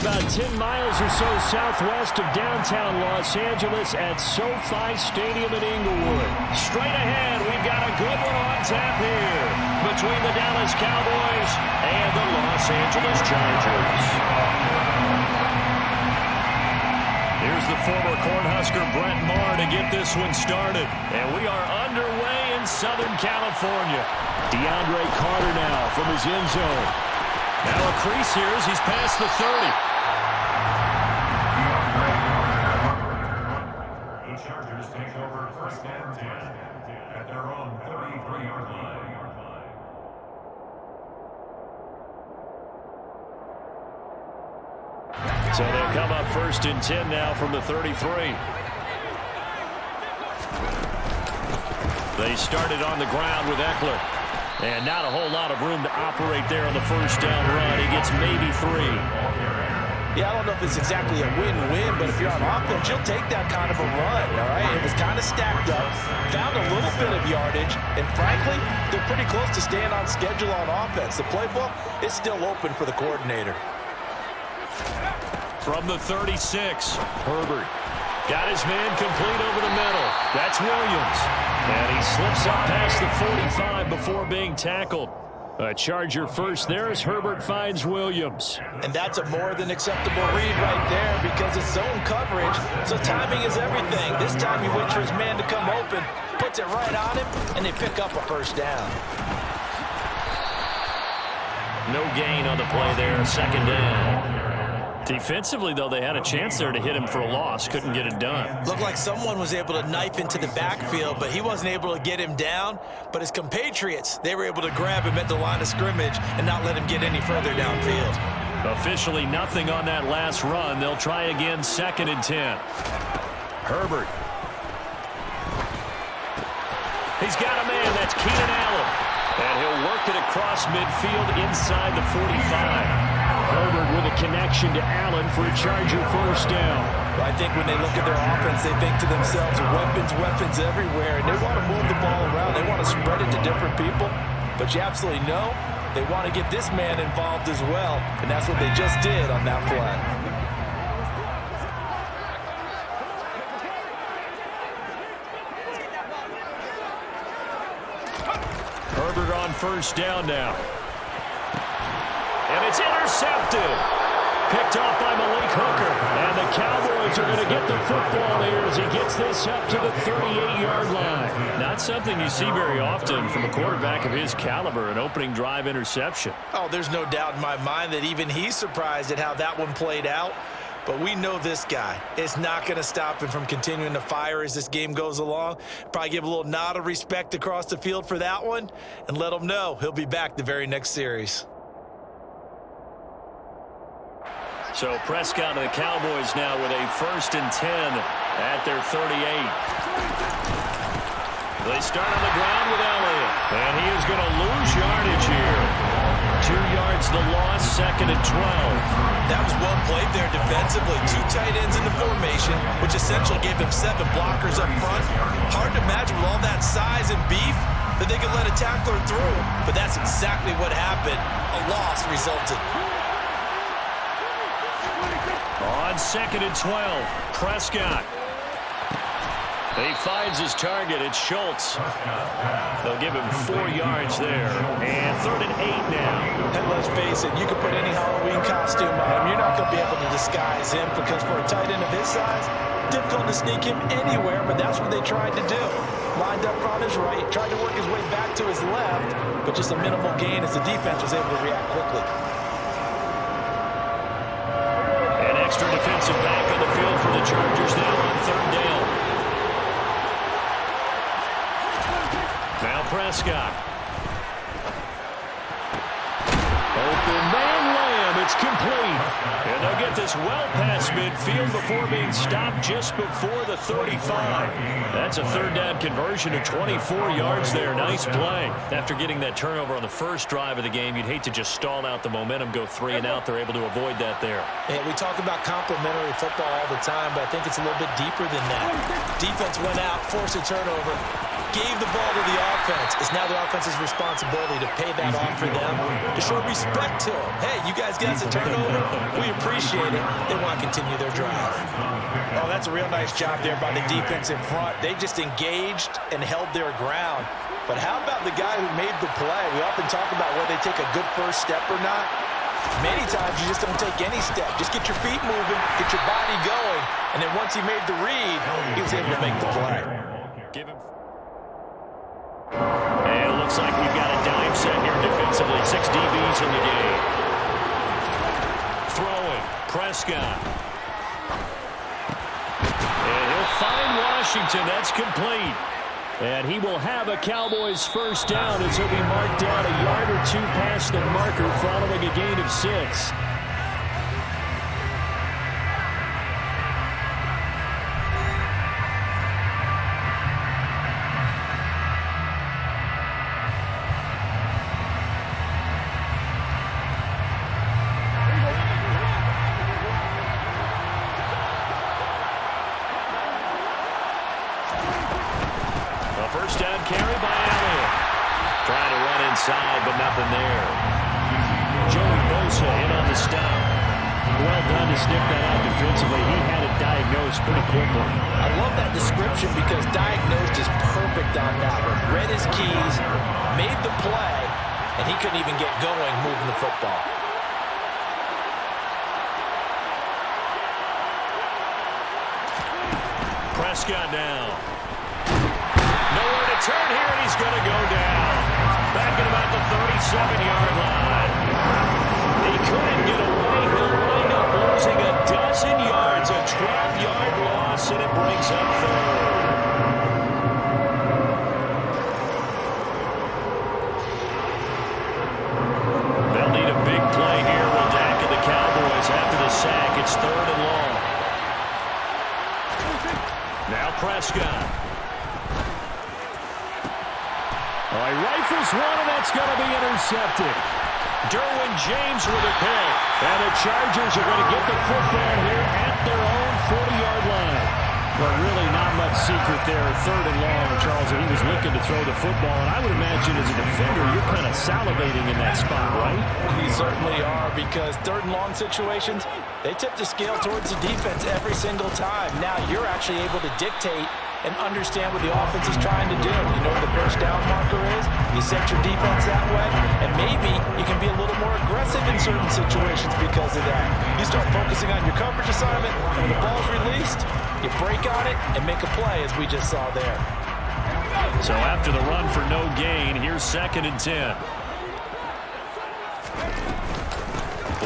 about 10 miles or so southwest of downtown Los Angeles at SoFi Stadium in Inglewood. Straight ahead, we've got a good one on tap here between the Dallas Cowboys and the Los Angeles Chargers. Here's the former Cornhusker Brett Maher to get this one started. And we are underway in Southern California. DeAndre Carter now from his end zone. Now a crease here as he's past the 30. The Chargers take over first and 10 at their own 33-yard line. So they'll come up first and 10 now from the 33. They started on the ground with Eckler. And not a whole lot of room to operate there on the first down run. He gets maybe 3. Yeah, I don't know if it's exactly a win-win, but if you're on offense, you'll take that kind of a run, all right? It was kind of stacked up, found a little bit of yardage, and frankly, they're pretty close to staying on schedule on offense. The playbook is still open for the coordinator. From the 36, Herbert got his man complete over the middle. That's Williams. And he slips up past the 45 before being tackled. A Charger first there as Herbert finds Williams. And that's a more than acceptable read right there because it's zone coverage, so timing is everything. This time he waits for his man to come open, puts it right on him, and they pick up a first down. No gain on the play there, second down. Defensively, though, they had a chance there to hit him for a loss. Couldn't get it done. Looked like someone was able to knife into the backfield, but he wasn't able to get him down. But his compatriots, they were able to grab him at the line of scrimmage and not let him get any further downfield. Officially nothing on that last run. They'll try again, second and 10. Herbert. He's got a man. That's Keenan Allen. And he'll work it across midfield inside the 45. Herbert with a connection to Allen for a Charger first down. Well, I think when they look at their offense, they think to themselves, weapons everywhere, and they want to move the ball around. They want to spread it to different people. But you absolutely know they want to get this man involved as well, and that's what they just did on that play. Herbert on first down now. And it's intercepted. Picked off by Malik Hooker. And the Cowboys are going to get the football here as he gets this up to the 38-yard line. Not something you see very often from a quarterback of his caliber, an opening drive interception. Oh, there's no doubt in my mind that even he's surprised at how that one played out. But we know this guy. It's not going to stop him from continuing to fire as this game goes along. Probably give a little nod of respect across the field for that one and let him know he'll be back the very next series. So Prescott and the Cowboys now with a first and 10 at their 38. They start on the ground with Elliott. And he is going to lose yardage here. 2 yards the loss, second and 12. That was well played there defensively. 2 tight ends in the formation, which essentially gave them 7 blockers up front. Hard to imagine with all that size and beef that they could let a tackler through. But that's exactly what happened. A loss resulted. On second and 12, Prescott. He finds his target. It's Schultz. They'll give him 4 yards there. And third and 8 now. And let's face it, you can put any Halloween costume on him. You're not going to be able to disguise him because for a tight end of his size, difficult to sneak him anywhere, but that's what they tried to do. Lined up on his right, tried to work his way back to his left, but just a minimal gain as the defense was able to react quickly. Extra defensive back on the field for the Chargers now on third down. Now Prescott. Open man Lamb. It's complete. And they'll get this well past midfield before being stopped just before the 35. That's a third down conversion of 24 yards there. Nice play. After getting that turnover on the first drive of the game, you'd hate to just stall out the momentum, go 3 and out. They're able to avoid that there. Yeah, we talk about complementary football all the time, but I think it's a little bit deeper than that. Defense went out, forced a turnover. gave the ball to the offense. It's now the offense's responsibility to pay that off for them, to show respect to them. Hey, you guys got us a turnover. We appreciate it. They want to continue their drive. Oh, that's a real nice job there by the defense in front. They just engaged and held their ground. But how about the guy who made the play? We often talk about whether they take a good first step or not. Many times you just don't take any step. Just get your feet moving, get your body going, and then once he made the read, he was able to make the play. And it looks like we've got a dime set here defensively. 6 DBs in the game. Throwing, Prescott. And he'll find Washington. That's complete. And he will have a Cowboys first down as he'll be marked down a yard or two past the marker following a gain of 6. First down carry by Elliott. Trying to run inside, but nothing there. Joey Bosa in on the stop. Well done to sniff that out defensively. He had it diagnosed pretty quickly. I love that description because diagnosed is perfect on that one. Read his keys, made the play, and he couldn't even get going moving the football. Prescott now. Nowhere to turn here, and he's going to go down. Back at about the 37-yard line. He couldn't get away. He'll wind up losing a dozen yards. A 12-yard loss, and it brings up third. They'll need a big play here with Dak and the Cowboys after the sack. It's 3rd and long. Now Prescott. He rifles one, and that's going to be intercepted. Derwin James with a pick. And the Chargers are going to get the football here at their own 40-yard line. But really not much secret there. 3rd and long, Charles, and he was looking to throw the football. And I would imagine as a defender, you're kind of salivating in that spot, right? You certainly are, because 3rd and long situations, they tip the scale towards the defense every single time. Now you're actually able to dictate and understand what the offense is trying to do. You know where the first down marker is. You set your defense that way, and maybe you can be a little more aggressive in certain situations because of that. You start focusing on your coverage assignment, and when the ball's released, you break on it and make a play, as we just saw there. So after the run for no gain, here's 2nd and 10.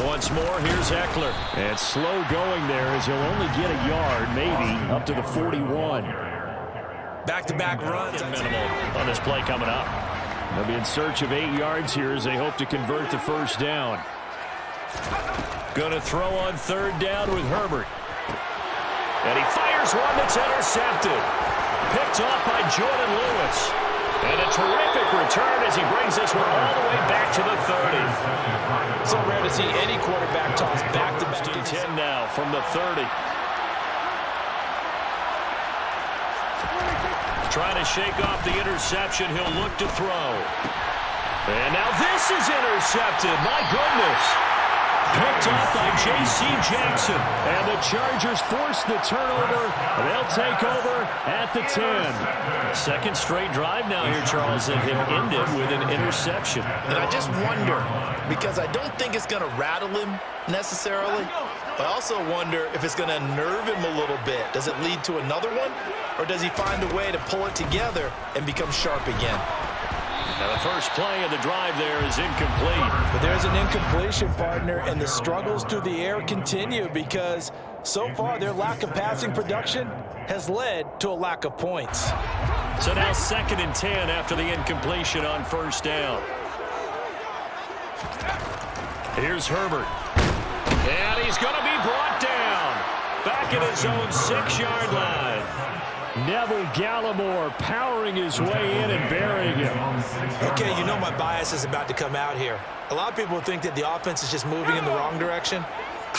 Once more, here's Eckler. And slow going there as he'll only get a yard, maybe, up to the 41. Back-to-back runs. Minimal on this play coming up. They'll be in search of 8 yards here as they hope to convert the first down. Going to throw on 3rd down with Herbert. And he fires one that's intercepted. Picked off by Jordan Lewis. And a terrific return as he brings this one all the way back to the 30. So rare to see any quarterback toss back-to-back. 10 now from the 30. Trying to shake off the interception. He'll look to throw. And now this is intercepted. My goodness. Picked off by J.C. Jackson. And the Chargers force the turnover. They'll take over at the 10. Second straight drive now here, Charles, that have ended with an interception. And I just wonder, because I don't think it's going to rattle him necessarily, but I also wonder if it's going to unnerve him a little bit. Does it lead to another one? Or does he find a way to pull it together and become sharp again? Now the first play of the drive there is incomplete. But there's an incompletion, partner, and the struggles through the air continue because so far their lack of passing production has led to a lack of points. So now 2nd and 10 after the incompletion on first down. Here's Herbert. And he's going to be brought down. Back at his own 6-yard line. Neville Gallimore powering his way in and burying him. Okay, you know my bias is about to come out here. A lot of people think that the offense is just moving in the wrong direction.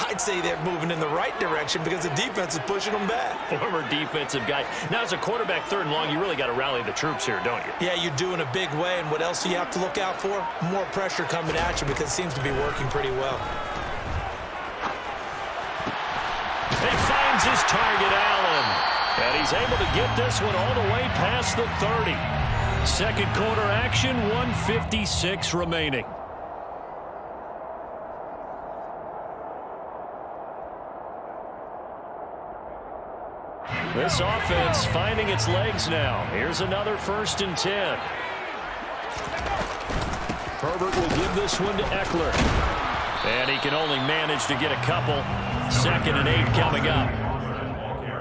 I'd say they're moving in the right direction because the defense is pushing them back. Former defensive guy. Now, as a quarterback, 3rd and long, you really got to rally the troops here, don't you? Yeah, you do in a big way. And what else do you have to look out for? More pressure coming at you because it seems to be working pretty well. He finds his target, Allen. And he's able to get this one all the way past the 30. Second quarter action, 1:56 remaining. This offense finding its legs now. Here's another 1st and 10. Herbert will give this one to Eckler. And he can only manage to get a couple. 2nd and 8 coming up.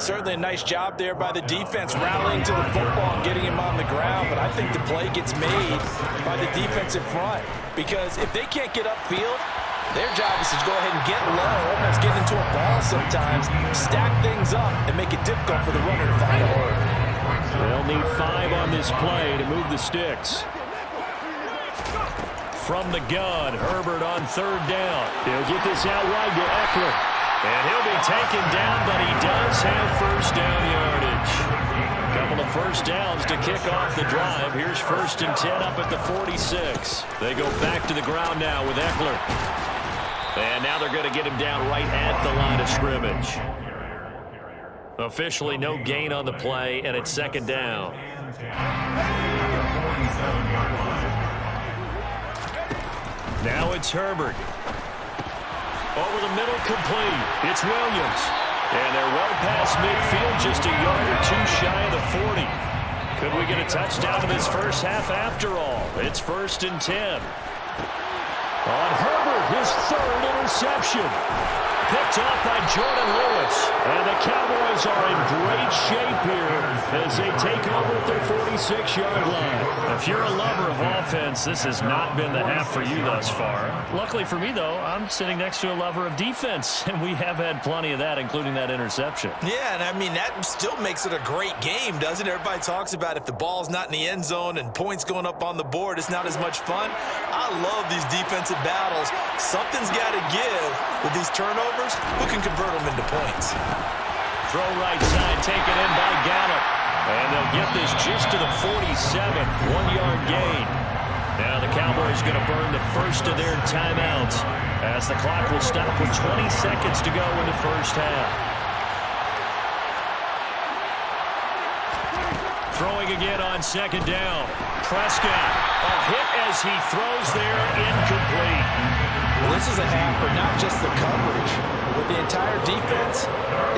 Certainly a nice job there by the defense rallying to the football and getting him on the ground. But I think the play gets made by the defensive front. Because if they can't get upfield, their job is to go ahead and get low, almost get into a ball sometimes, stack things up, and make it difficult for the runner to find a hole. They'll need 5 on this play to move the sticks. From the gun, Herbert on 3rd down. He'll get this out wide to Eckler. And he'll be taken down, but he does have 1st down yardage. A couple of 1st downs to kick off the drive. Here's 1st and 10 up at the 46. They go back to the ground now with Eckler. And now they're going to get him down right at the line of scrimmage. Officially no gain on the play, and it's 2nd down. Now it's Herbert. Over the middle, complete. It's Williams. And they're well past midfield, just a yard or 2 shy of the 40. Could we get a touchdown in this first half after all? It's 1st and 10. On Herbert, his 3rd interception. Picked off by Jordan Lewis. And the Cowboys are in great shape here as they take over at their 46-yard line. If you're a lover of offense, this has not been the half for you thus far. Luckily for me, though, I'm sitting next to a lover of defense, and we have had plenty of that, including that interception. Yeah, and I mean, that still makes it a great game, doesn't it? Everybody talks about if the ball's not in the end zone and points going up on the board, it's not as much fun. I love these defensive battles. Something's got to give with these turnovers. Who can convert them into points? Throw right side, taken in by Gallup. And they'll get this just to the 47, 1-yard gain. Now the Cowboys going to burn the first of their timeouts as the clock will stop with 20 seconds to go in the first half. Throwing again on 2nd down. Prescott, a hit as he throws there, incomplete. Well, this is a half for not just the coverage, but the entire defense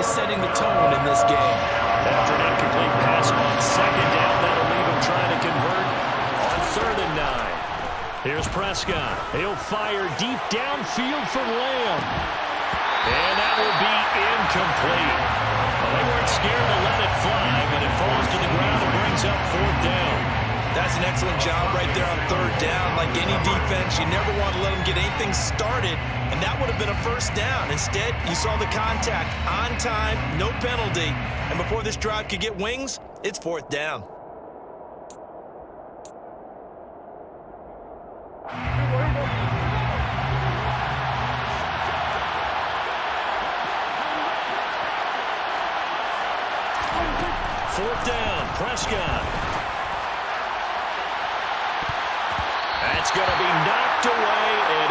is setting the tone in this game. After an incomplete pass on 2nd down, that'll leave him trying to convert on 3rd and 9. Here's Prescott. He'll fire deep downfield for Lamb. And that will be incomplete. Well, they weren't scared to let it fly, but it falls to the ground and brings up 4th down. That's an excellent job right there on 3rd down. Like any defense, you never want to let them get anything started, and that would have been a 1st down. Instead, you saw the contact on time, no penalty, and before this drive could get wings, it's 4th down. Fourth down, Prescott. That's going to be knocked away and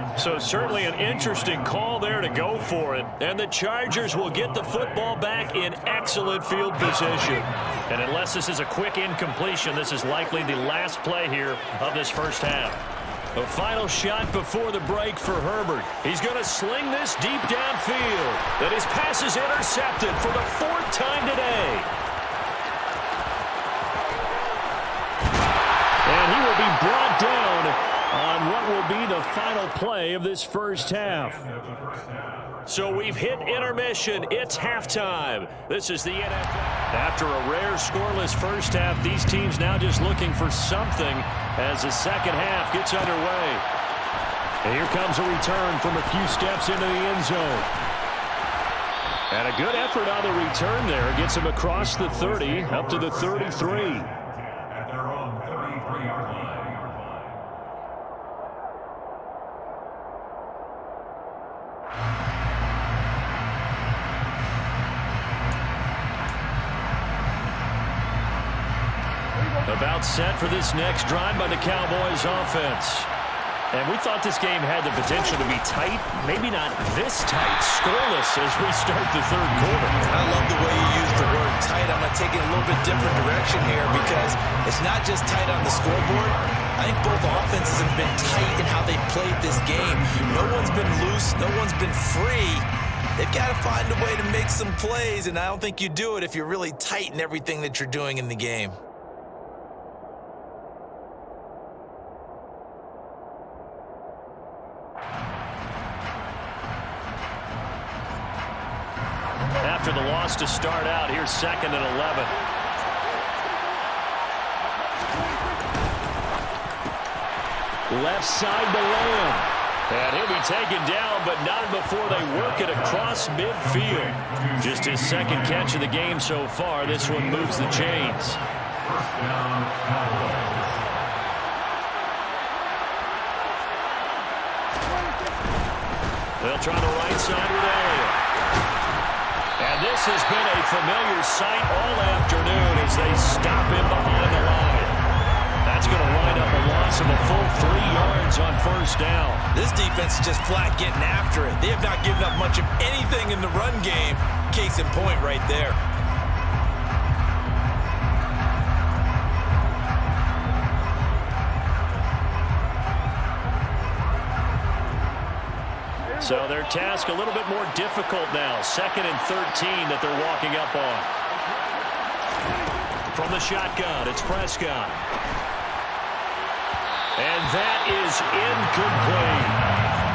incomplete. So certainly an interesting call there to go for it. And the Chargers will get the football back in excellent field position. And unless this is a quick incompletion, this is likely the last play here of this first half. The final shot before the break for Herbert. He's going to sling this deep downfield. And his pass is intercepted for the 4th time today. And he will be brought down on what will be the final play of this first half. So we've hit intermission. It's halftime. This is the NFL. After a rare scoreless first half, these teams now just looking for something as the second half gets underway. And here comes a return from a few steps into the end zone. And a good effort on the return there. Gets him across the 30, up to the 33. About set for this next drive by the Cowboys offense. And we thought this game had the potential to be tight, maybe not this tight, scoreless as we start the third quarter. I love the way you use the word tight. I'm going to take it a little bit different direction here because it's not just tight on the scoreboard. I think both offenses have been tight in how they've played this game. No one's been loose. No one's been free. They've got to find a way to make some plays, and I don't think you do it if you're really tight in everything that you're doing in the game. After the loss to start out, here's 2nd and 11. Left side to Lamb. And he'll be taken down, but not before they work it across midfield. Just his 2nd catch of the game so far. This one moves the chains. They'll try the right side with Elliott. And this has been a familiar sight all afternoon as they stop him behind the line. That's going to wind up a loss of a full 3 yards on 1st down. This defense is just flat getting after it. They have not given up much of anything in the run game. Case in point right there. So their task a little bit more difficult now. 2nd and 13 that they're walking up on. From the shotgun, it's Prescott. And that is incomplete.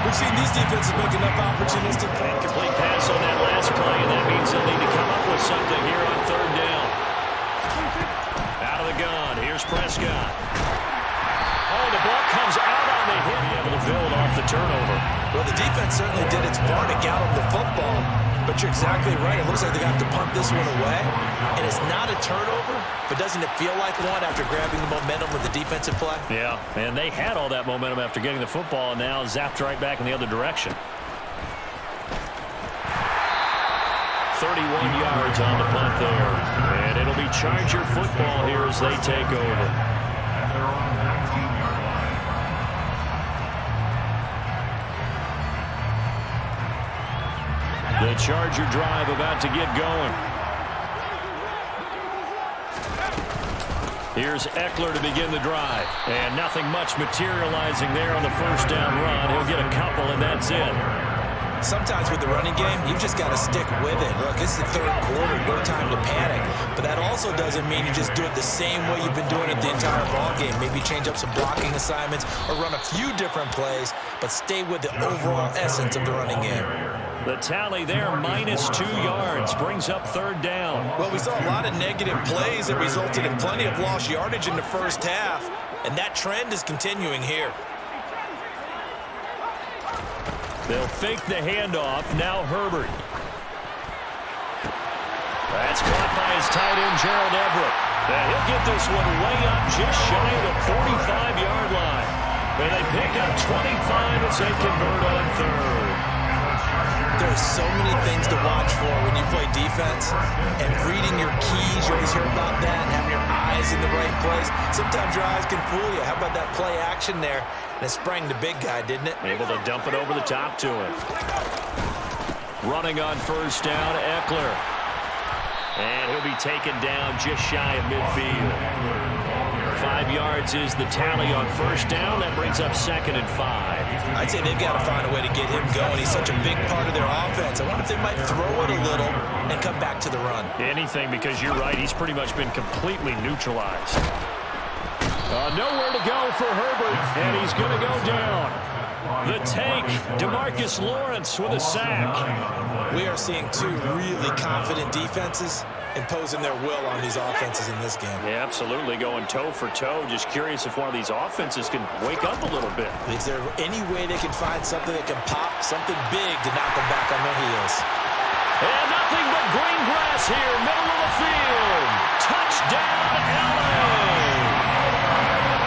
We've seen these defenses make enough opportunistic plays. Incomplete pass on that last play, and that means they'll need to come up with something here on 3rd down. Out of the gun, here's Prescott. Oh, the ball comes out on the hit. Be able to build off the turnover. Well, the defense certainly did its part to gallop the football, but you're exactly right. It looks like they're going to have to punt this one away, and it's not a turnover, but doesn't it feel like one after grabbing the momentum with the defensive play? Yeah, and they had all that momentum after getting the football, and now zapped right back in the other direction. 31 yards on the punt there, and it'll be Charger football here as they take over. The Charger drive about to get going. Here's Eckler to begin the drive. And nothing much materializing there on the 1st down run. He'll get a couple, and that's it. Sometimes with the running game, you've just got to stick with it. Look, it's the 3rd quarter, no time to panic. But that also doesn't mean you just do it the same way you've been doing it the entire ballgame. Maybe change up some blocking assignments or run a few different plays, but stay with the overall essence of the running game. The tally there, -2 yards, brings up 3rd down. Well, we saw a lot of negative plays that resulted in plenty of lost yardage in the 1st half, and that trend is continuing here. They'll fake the handoff. Now Herbert. That's caught by his tight end, Gerald Everett. And he'll get this one way up just shy of the 45-yard line. And they pick up 25 as they convert on 3rd. There's so many things to watch for when you play defense, and reading your keys, you always hear about that, and having your eyes in the right place. Sometimes your eyes can fool you. How about that play action there? And it sprang the big guy, didn't it? Able to dump it over the top to him. Running on 1st down, Eckler. And he'll be taken down just shy of midfield. 5 yards is the tally on 1st down. That brings up 2nd and 5. I'd say they've got to find a way to get him going. He's such a big part of their offense. I wonder if they might throw it a little and come back to the run. Anything, because you're right. He's pretty much been completely neutralized. Nowhere to go for Herbert, and he's going to go down. The take, DeMarcus Lawrence with a sack. We are seeing 2 really confident defenses imposing their will on these offenses in this game. Yeah, absolutely, going toe for toe. Just curious if one of these offenses can wake up a little bit. Is there any way they can find something that can pop, something big to knock them back on their heels? And nothing but green grass here, middle of the field. Touchdown, LA!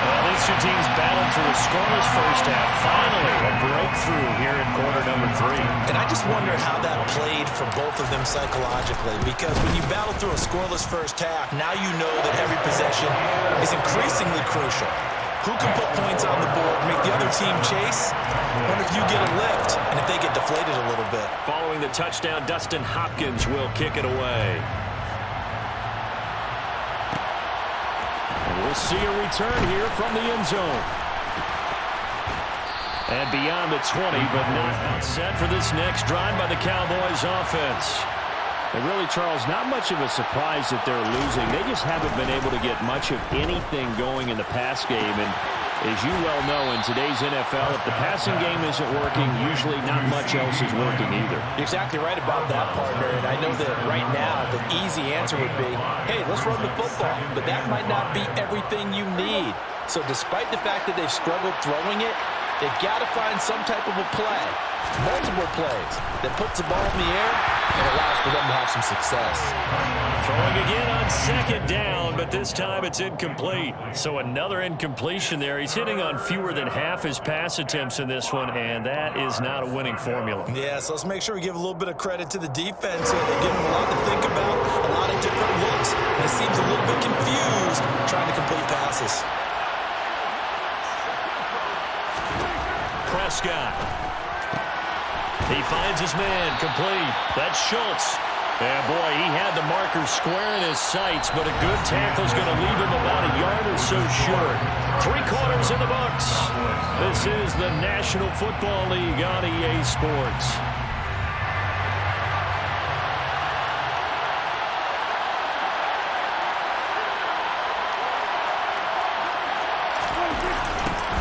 Well, these two teams battled through a scoreless 1st half. Finally, a breakthrough here in quarter number And I just wonder how that played for both of them psychologically, because when you battle through a scoreless first half, now you know that every possession is increasingly crucial. Who can put points on the board, make the other team chase? What if you get a lift and if they get deflated a little bit? Following the touchdown, Dustin Hopkins will kick it away. And we'll see a return here from the end zone. And beyond the 20, but not set for this next drive by the Cowboys offense. And really, Charles, not much of a surprise that they're losing. They just haven't been able to get much of anything going in the pass game. And as you well know, in today's NFL, if the passing game isn't working, usually not much else is working either. You're exactly right about that, partner. And I know that right now the easy answer would be, hey, let's run the football. But that might not be everything you need. So despite the fact that they've struggled throwing it, they've got to find some type of a play, multiple plays, that puts the ball in the air and allows for them to have some success. Throwing again on second down, but this time it's incomplete. So another incompletion there. He's hitting on fewer than half his pass attempts in this one, and that is not a winning formula. Yeah, so let's make sure we give a little bit of credit to the defense here. They give him a lot to think about, a lot of different looks, and it seems a little bit confused trying to complete passes. Prescott. He finds his man, complete. That's Schultz. And boy, he had the marker square in his sights, but a good tackle's going to leave him about a yard or so short. 3/4 in the books. This is the National Football League on EA Sports.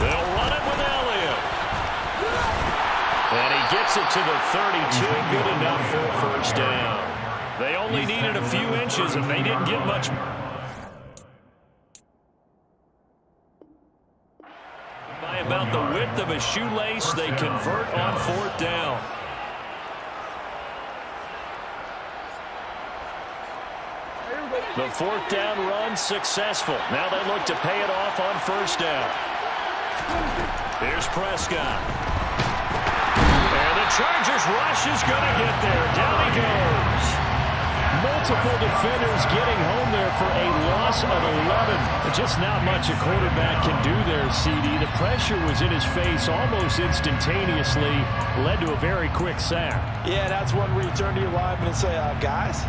They'll run it with Elliott. And he gets it to the 32. Good enough for a first down. They only needed a few inches, and they didn't get much. By about the width of a shoelace, they convert on 4th down. The 4th down run successful. Now they look to pay it off on 1st down. Here's Prescott. And the Chargers rush is going to get there. Down he goes. Multiple defenders getting home there for a loss of 11. Just not much a quarterback can do there, CD. The pressure was in his face almost instantaneously. Led to a very quick sack. Yeah, that's one where you turn to your lineman and say, guys,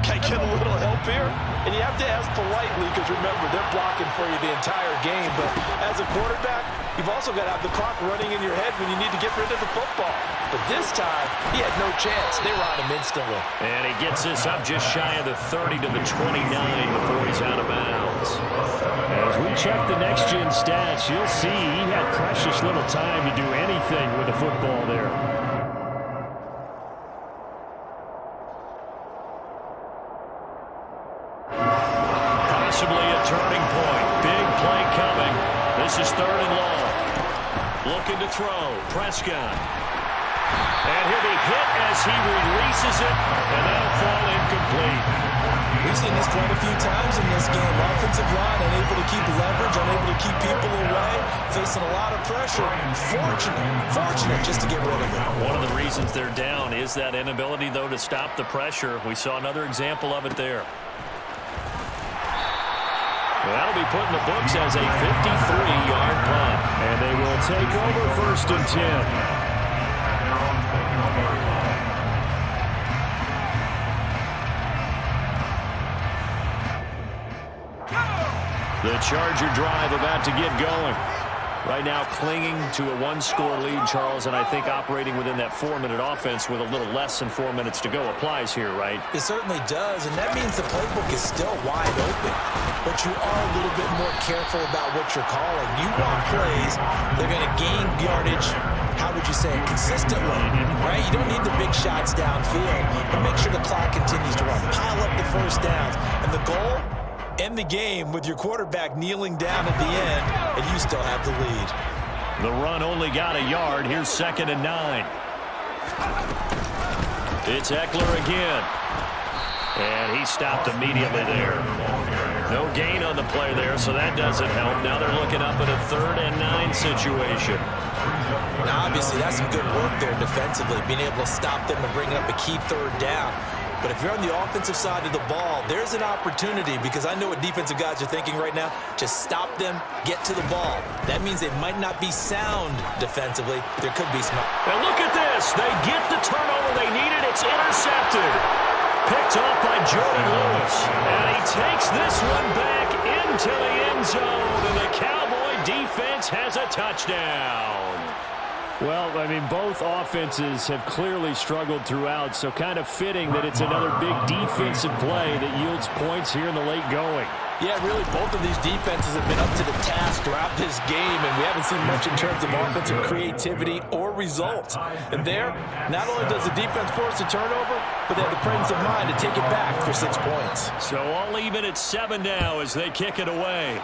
can I get a little help here? And you have to ask politely because, remember, they're blocking for you the entire game. But as a quarterback, you've also got to have the clock running in your head when you need to get rid of the football. But this time, he had no chance. They were on him instantly. And he gets this up just shy of the 30 to the 29 before he's out of bounds. As we check the next-gen stats, you'll see he had precious little time to do anything with the football there. Possibly a turning point. Big play coming. This is 3rd and long. Looking to throw. Prescott. And he'll be hit as he releases it, and that'll fall incomplete. We've seen this quite a few times in this game. Offensive line unable to keep leverage, unable to keep people away, facing a lot of pressure. Fortunate just to get rid of it. One of the reasons they're down is that inability, though, to stop the pressure. We saw another example of it there. Well, that'll be put in the books as a 53-yard punt. And they will take over 1st and 10. The Charger drive about to get going. Right now clinging to a 1-score lead, Charles, and I think operating within that 4-minute offense with a little less than 4 minutes to go applies here, right? It certainly does, and that means the playbook is still wide open. But you are a little bit more careful about what you're calling. You want plays, they're going to gain yardage, how would you say it, consistently, right? You don't need the big shots downfield, but make sure the clock continues to run. Pile up the first downs, and the goal? End the game with your quarterback kneeling down at the end, and you still have the lead. The run only got a yard. Here's 2nd and 9. It's Eckler again. And he stopped immediately there. No gain on the play there, so that doesn't help. Now they're looking up at a 3rd and 9 situation. Now, obviously, that's some good work there defensively, being able to stop them and bring up a key third down. But if you're on the offensive side of the ball, there's an opportunity, because I know what defensive guys are thinking right now. Just stop them, get to the ball. That means they might not be sound defensively. There could be some. And look at this. They get the turnover they needed. It's intercepted. Picked off by Jordan Lewis. And he takes this one back into the end zone. And the Cowboy defense has a touchdown. Well, I mean, both offenses have clearly struggled throughout, so kind of fitting that it's another big defensive play that yields points here in the late going. Yeah, really, both of these defenses have been up to the task throughout this game, and we haven't seen much in terms of offensive creativity or results. And there, not only does the defense force a turnover, but they have the presence of mind to take it back for 6 points. So all even at 7 now as they kick it away.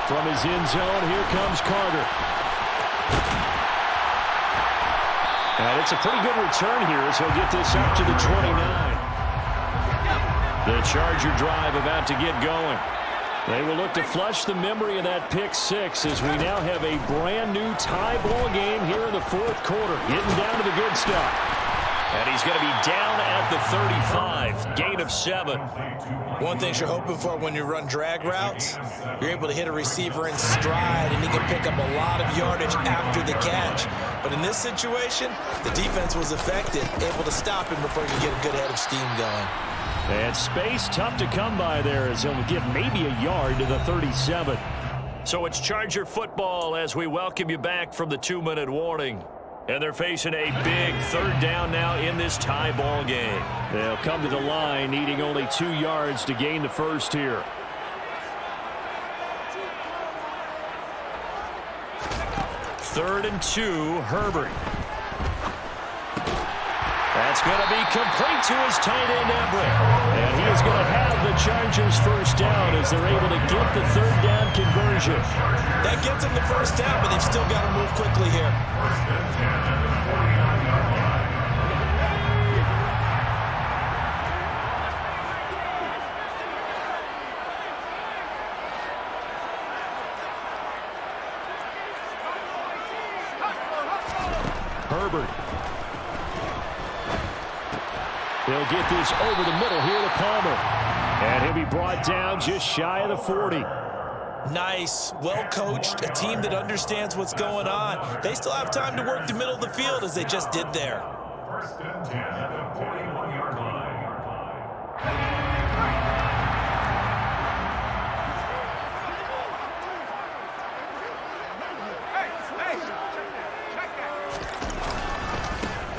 From his end zone, here comes Carter. And it's a pretty good return here as he'll get this up to the 29. The Charger drive about to get going. They will look to flush the memory of that pick six as we now have a brand new tie ball game here in the fourth quarter. Getting down to the good stuff. And he's going to be down at the 35. Gain of 7. One thing you're hoping for when you run drag routes, you're able to hit a receiver in stride, and he can pick up a lot of yardage after the catch. But in this situation, the defense was effective, able to stop him before he could get a good head of steam going. And space tough to come by there as he'll get maybe a yard to the 37. So it's Charger football as we welcome you back from the 2-minute warning. And they're facing a big third down now in this tie ball game. They'll come to the line needing only 2 yards to gain the first here. Third and 2, Herbert. That's going to be complete to his tight end, Everett. And he is going to have the Chargers first down as they're able to get the third down conversion. That gets them the first down, but they've still got to move quickly here. Herbert. He'll get this over the middle here to Palmer. And he'll be brought down just shy of the 40. Nice, well-coached, a team that understands what's going on. They still have time to work the middle of the field as they just did there. First and 10 at the 41-yard line.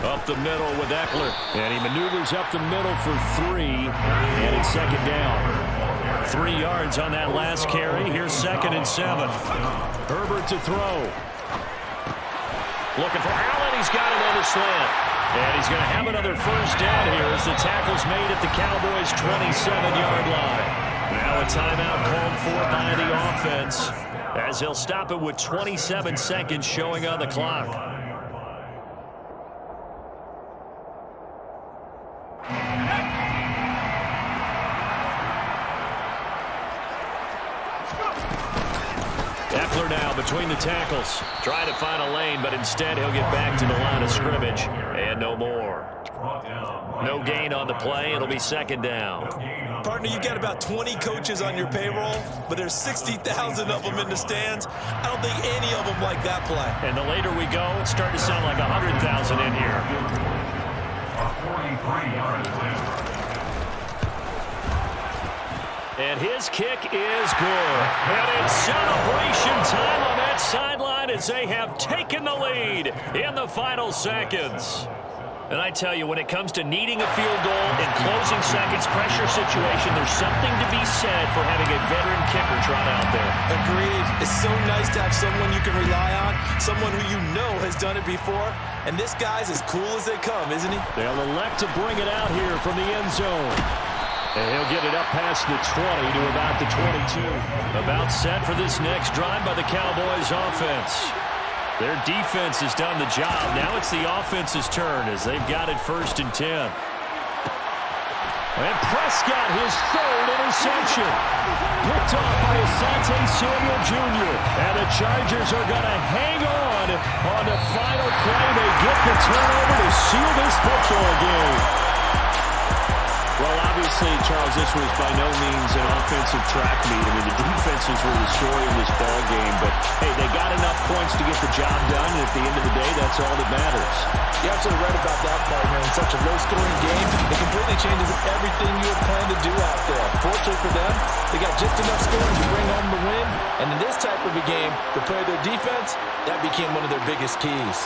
Up the middle with Eckler. And he maneuvers up the middle for 3. And it's second down. 3 yards on that last carry. Here's 2nd and 7. Herbert to throw. Looking for Allen. He's got it on the slant. And he's going to have another first down here as the tackle's made at the Cowboys' 27-yard line. Now a timeout called for by the offense as he'll stop it with 27 seconds showing on the clock. Eckler now between the tackles. Trying to find a lane, but instead he'll get back to the line of scrimmage. And no more. No gain on the play. It'll be second down. Partner, you've got about 20 coaches on your payroll, but there's 60,000 of them in the stands. I don't think any of them like that play. And the later we go, it's starting to sound like 100,000 in here. A 43-yard attempt. And his kick is good. And it's celebration time on that sideline as they have taken the lead in the final seconds. And I tell you, when it comes to needing a field goal in closing seconds, pressure situation, there's something to be said for having a veteran kicker trot out there. Agreed. It's so nice to have someone you can rely on, someone who you know has done it before. And this guy's as cool as they come, isn't he? They'll elect to bring it out here from the end zone. And he'll get it up past the 20 to about the 22. About set for this next drive by the Cowboys offense. Their defense has done the job. Now it's the offense's turn as they've got it 1st and 10. And Prescott, his third interception. Picked off by Asante Samuel Jr. And the Chargers are going to hang on the final play. They get the turnover to seal this football game. Well, obviously, Charles, this was by no means an offensive track meet. I mean, the defenses were the story of this ball game. But, hey, they got enough points to get the job done. And at the end of the day, that's all that matters. You're absolutely right about that, partner. In such a low-scoring game, it completely changes everything you had planned to do out there. Fortunately for them, they got just enough scoring to bring home the win. And in this type of a game, to play their defense, that became one of their biggest keys.